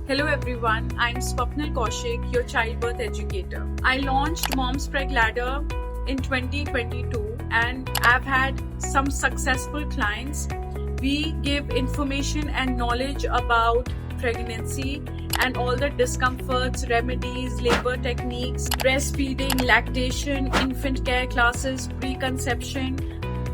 Hello everyone, I'm Swapnil Kaushik, your childbirth educator. I launched Mom's Preg-Ladder in 2022 and I've had some successful clients. We give information and knowledge about pregnancy and all the discomforts, remedies, labor techniques, breastfeeding, lactation, infant care classes, preconception,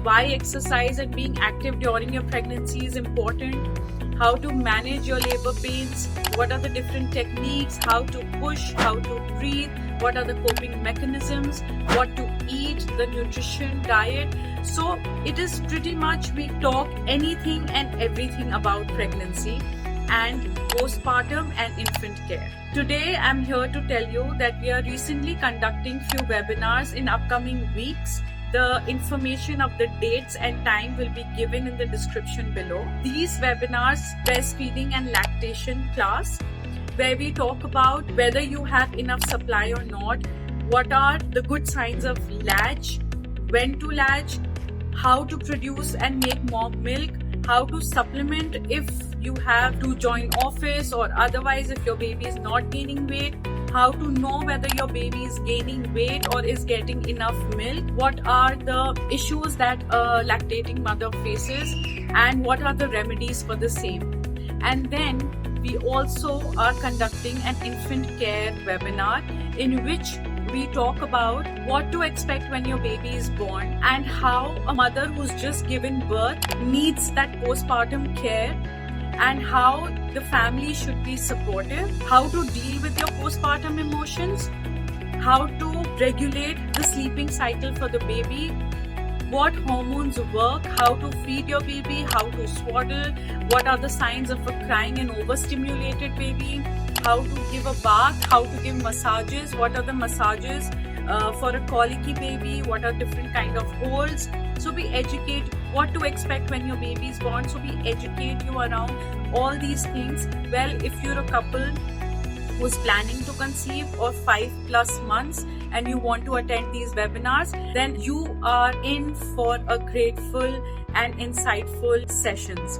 why exercise and being active during your pregnancy is important, how to manage your labor pains, what are the different techniques, how to push, how to breathe, what are the coping mechanisms, what to eat, the nutrition, diet. So it is pretty much we talk anything and everything about pregnancy and postpartum and infant care. Today I'm here to tell you that we are recently conducting few webinars in upcoming weeks. The information of the dates and time will be given in the description below. These webinars, breastfeeding and lactation class, where we talk about whether you have enough supply or not, what are the good signs of latch, when to latch, how to produce and make more milk, how to supplement if you have to join office or otherwise if your baby is not gaining weight, how to know whether your baby is gaining weight or is getting enough milk, what are the issues that a lactating mother faces and what are the remedies for the same. And then we also are conducting an infant care webinar in which we talk about what to expect when your baby is born and how a mother who's just given birth needs that postpartum care and how the family should be supportive, how to deal with your postpartum emotions, how to regulate the sleeping cycle for the baby, what hormones work, how to feed your baby, how to swaddle, what are the signs of a crying and overstimulated baby, how to give a bath, how to give massages, what are the massages for a colicky baby, what are different kind of holds. So we educate what to expect when your baby is born. So we educate you around all these things. Well, if you're a couple who's planning to conceive or 5+ months and you want to attend these webinars, then you are in for a grateful and insightful sessions.